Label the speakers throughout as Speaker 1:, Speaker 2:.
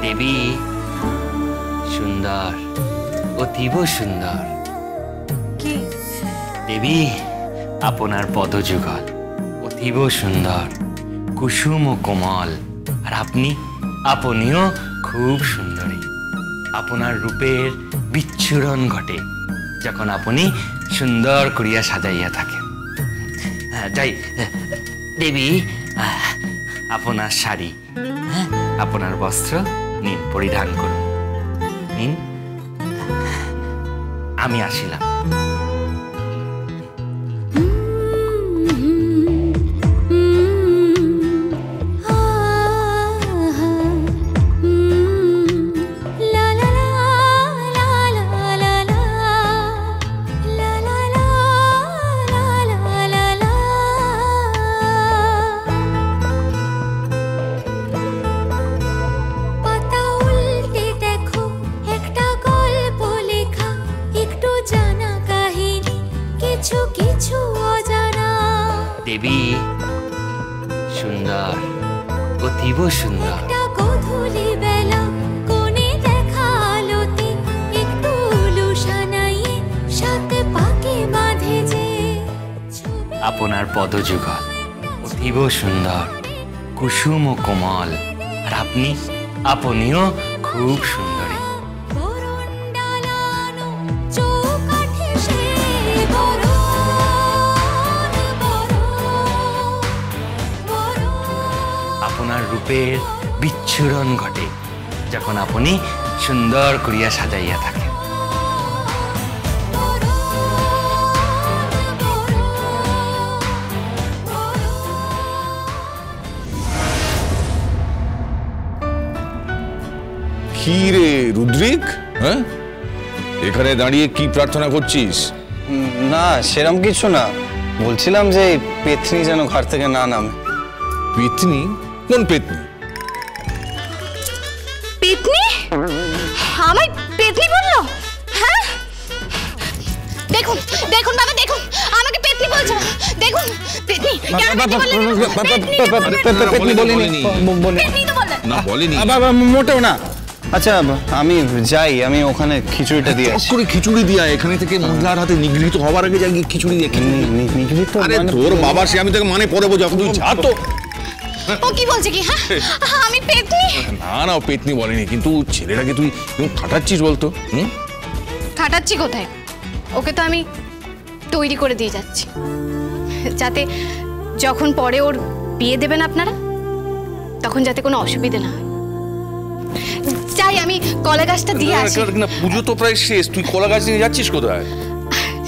Speaker 1: দেবী সুন্দর, অতীব সুন্দর।
Speaker 2: কি
Speaker 1: দেবী আপনার পদযুগল অতীব সুন্দর, কুসুম ও কোমল। আর আপনিও খুব সুন্দরী। আপনার রূপের বিচ্ছুরণ ঘটে যখন আপনি সুন্দর করিয়া সাজাইয়া থাকেন। যাই দেবী, আপনার শাড়ি, আপনার বস্ত্র নিন, পরিধান করুন। নিন, আমি আসিলাম। দেবী সুন্দর, অতীব সুন্দর। আপনার পদযুগল অতীব সুন্দর, কুসুম ও কোমল। আর আপনিও খুব সুন্দরী। আপনার রূপের বিচ্ছুরণ ঘটে যখন আপনি সুন্দর করিয়া সাজাইয়া থাকেন।
Speaker 3: কি রে রুদ্রিক, হ্যাঁ এখানে দাঁড়িয়ে কি প্রার্থনা করছিস?
Speaker 4: না সেরকম কিছু না, বলছিলাম যে পেতনি যেন ঘর থেকে না নামে।
Speaker 3: পেতনি? কোন পেতনি?
Speaker 2: পেতনি? আমায় পেতনি বললো? হ্যাঁ দেখুন দেখুন বাবা, দেখুন আমাকে পেতনি বলছে। দেখুন পেতনি
Speaker 4: মোটেও না। আচ্ছা আমি যাই, আমি ওখানে খিচুড়িটা দিয়ে আসি।
Speaker 3: খিচুড়ি দিয়া এখানে থেকে মহিলার হাতে নিগৃহীত হবার আগে যাই খিচুড়ি দিয়ে।
Speaker 4: নিগৃহীত?
Speaker 3: আরে তোর বাবা, সে আমি তোকে মানে পরে বোঝা, তুই যা তো।
Speaker 2: ও কি বলছে কি? হ্যাঁ আমি পেতনি?
Speaker 3: না না, ও পেতনি বলেনি, কিন্তু ছেলেটাকে তুই খাটাচ্ছিস বলতো।
Speaker 2: খাটাচ্ছি কোথায়? ওকে তো আমি তৈরি করে দিয়ে যাচ্ছি, যাতে যখন পরে ওর বিয়ে দেবেন আপনারা, তখন যাতে কোনো অসুবিধা না হয়। চাই আমি কলা গাছটা দিয়ে আসি।
Speaker 3: না, পুজো তো প্রায় শেষ, তুই কলা গাছ নিয়ে যাচ্ছিস কোথায়?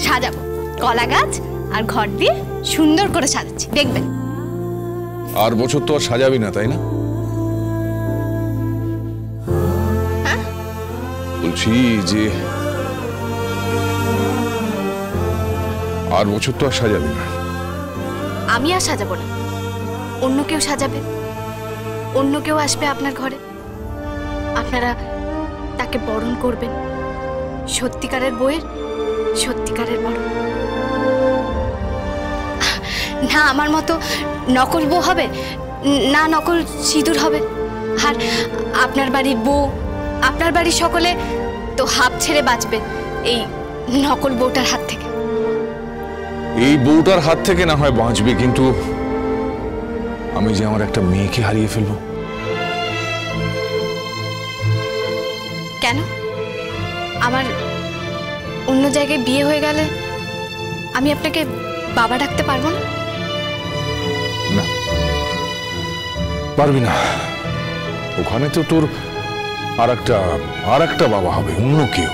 Speaker 2: সাজাবো কলা গাছ আর ঘর দিয়ে সুন্দর করে সাজাচ্ছি, দেখবেন।
Speaker 3: আর বছর তো আর সাজাবি না, তাই না? বলছি যে আর বছর তো আর সাজাবি না।
Speaker 2: আমি আর সাজাবো না, অন্য কেউ সাজাবে, অন্য কেউ আসবে আপনার ঘরে, আপনারা তাকে বরণ করবেন। সত্যিকারের বউয়ের সত্যিকারের বরণ। না আমার মতো নকল বউ হবে, না নকল সিঁদুর হবে। আর আপনার বাড়ির বউ, আপনার বাড়ির সকলে তো হাঁপ ছেড়ে বাঁচবে এই নকল বউটার হাত থেকে।
Speaker 3: এই বউটার হাত থেকে না হয় বাঁচবে, কিন্তু আমি যে আমার একটা মেয়েকে হারিয়ে ফেলবো।
Speaker 2: কেন? আমার অন্য জায়গায় বিয়ে হয়ে গেলে আমি আপনাকে বাবা ডাকতে পারবো না?
Speaker 3: না পারবি না, ওখানে তো তোর আর একটা বাবা হবে, অন্য কেউ।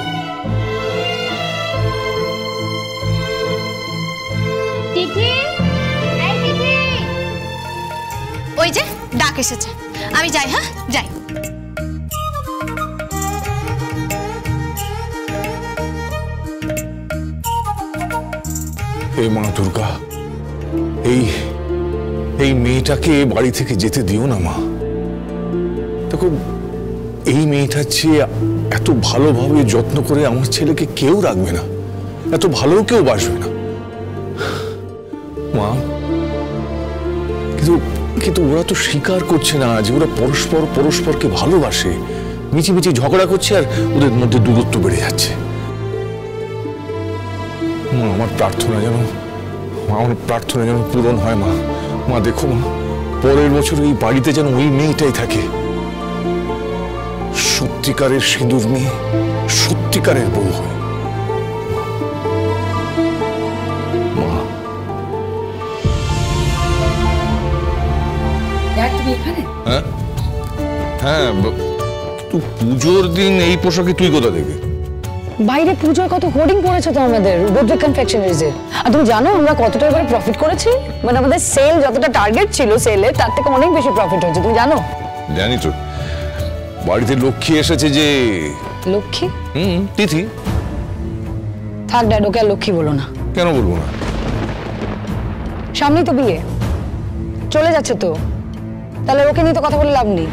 Speaker 2: ওই যে ডাক এসেছে, আমি যাই। হ্যাঁ যাই।
Speaker 3: হে মা দুর্গা, এই মেয়েটাকে বাড়ি থেকে যেতে দিও না মা। দেখো, এই মেয়েটার চেয়ে এত ভালোভাবে যত্ন করে আমার ছেলেকে কেউ রাখবে না, এত ভালো কেউ বাসবে না মা। কিন্তু ওরা তো স্বীকার করছে না যে ওরা পরস্পরকে ভালোবাসে, মিছিমিছি ঝগড়া করছে আর ওদের মধ্যে দূরত্ব বেড়ে যাচ্ছে। মা, আমার প্রার্থনা যেন পূরণ হয়। মা, মা দেখো মা, পরের বছর এই বাড়িতে যেন ওই মেয়েটাই থাকে, সত্যিকারের সিঁদুর মেয়ে, সত্যিকারের বউ হয়। মা,
Speaker 5: তুমি এখানে?
Speaker 3: হ্যাঁ হ্যাঁ, তো পুজোর দিন এই পোশাকে তুই কোথা থেকে?
Speaker 5: বাইরে পুজোর কত হোর্ডিং পড়েছে তো আমাদের রুদ্রিক কনফেকশনারিজের। আর তুমি জানো আমরা কতটা এবারে প্রফিট করেছি? মানে আমাদের সেল যতটা টার্গেট ছিল সেলের, তার থেকে অনেক বেশি প্রফিট হয়েছে, তুমি জানো?
Speaker 3: জানি তো, বাড়িতে লক্ষ্মী এসেছে যে।
Speaker 5: লক্ষ্মী?
Speaker 3: তিথি।
Speaker 5: থাক ড্যাড, ওকে আর লক্ষ্মী বলো না।
Speaker 3: কেন বলবো না?
Speaker 5: সামনেই তো বিয়ে, চলে যাচ্ছে তো, তাহলে ওকে নিয়ে তো কথা বলে লাভ নেই।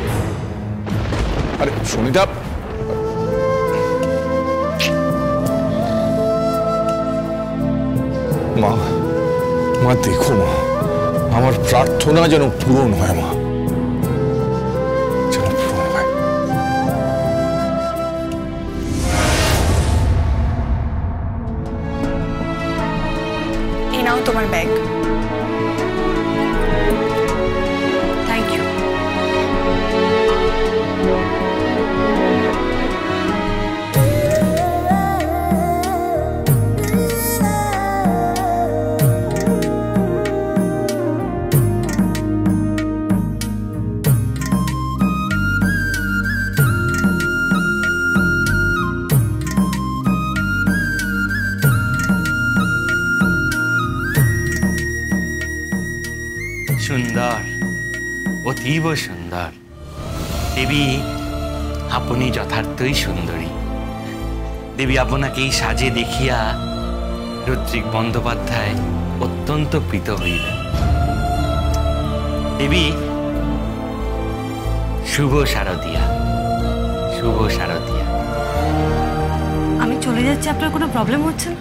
Speaker 3: আরে সুনিতা, মা, মা দেখো মা, আমার প্রার্থনা যেন পূরণ হয়। মা, যেন পূরণ হয়।
Speaker 6: এই নাও তোমার ব্যাগ। Thank you.
Speaker 1: সুন্দর, অতীব সুন্দর। দেবী, আপনি যথার্থই সুন্দরী। দেবী, আপনাকে এই সাজে দেখিয়া রুদ্রিক বন্দ্যোপাধ্যায় অত্যন্ত প্রীত হইলেন। দেবী, শুভ শারদিয়া, শুভ শারদিয়া।
Speaker 6: আমি চলে যাচ্ছি, আপনার কোনো প্রবলেম হচ্ছে না?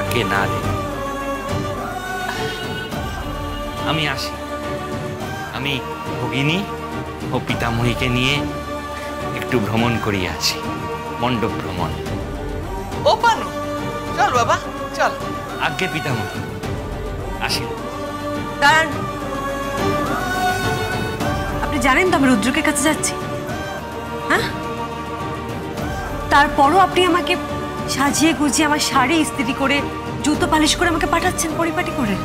Speaker 1: আগে না দেবী, আমি আসি। আমি ভগিনী ও পিতামহীকে নিয়ে একটু ভ্রমণ করিয়া আসি, মণ্ডপ ভ্রমণ।
Speaker 7: ও পানু, চল বাবা চল।
Speaker 1: আজ্ঞে পিতামহী, আসি।
Speaker 6: দাঁড়ান, আপনি জানেন তো আমি রুদ্রকের কাছে যাচ্ছি? হ্যাঁ, তারপরও আপনি আমাকে সাজিয়ে গুজিয়ে আমার শাড়ি ইস্ত্রি করে জুতো পালিশ করে আমাকে পাঠাচ্ছেন পরিপাটি করে।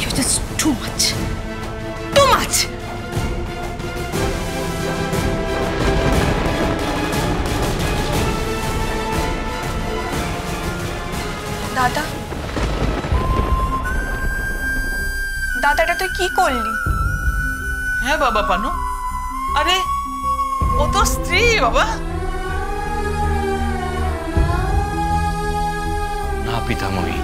Speaker 6: You're just too much. Too much.
Speaker 8: দাদা, দাদাটা তুই কি করলি?
Speaker 7: হ্যাঁ বাবা পানু, আরে ও তো স্ত্রী বাবা।
Speaker 1: না পিতামহী,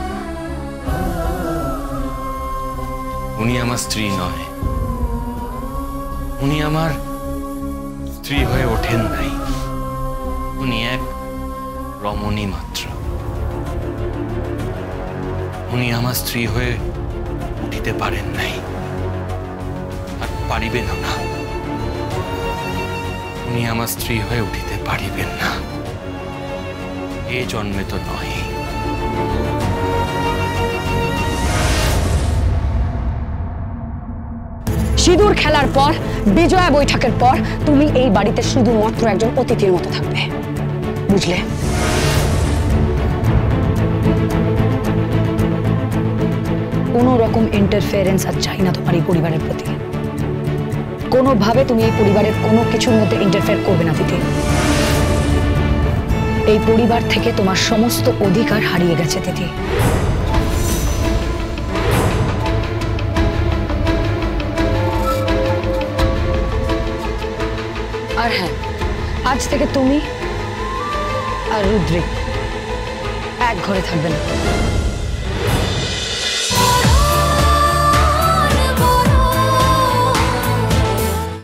Speaker 1: উনি আমার স্ত্রী নয়। উনি আমার স্ত্রী হয়ে ওঠেন নাই। উনি এক রমণী মাত্র। উনি আমার স্ত্রী হয়ে উঠিতে পারেন নাই, আর পারিবেন না। উনি আমার স্ত্রী হয়ে উঠিতে পারিবেন না, এ জন্মে তো নয়।
Speaker 5: সিঁদুর খেলার পর, বিজয়া বৈঠকের পর তুমি এই বাড়িতে শুধুমাত্র একজন অতিথির মতো থাকবে, বুঝলে? কোনো রকম ইন্টারফেয়ারেন্স আর চাই না তোমার এই পরিবারের প্রতি। কোনোভাবে তুমি এই পরিবারের কোনো কিছুর মধ্যে ইন্টারফেয়ার করবে না দিদি। এই পরিবার থেকে তোমার সমস্ত অধিকার হারিয়ে গেছে দিদি। আর হ্যাঁ, আজ থেকে তুমি আর রুদ্রিক এক ঘরে থাকবে না।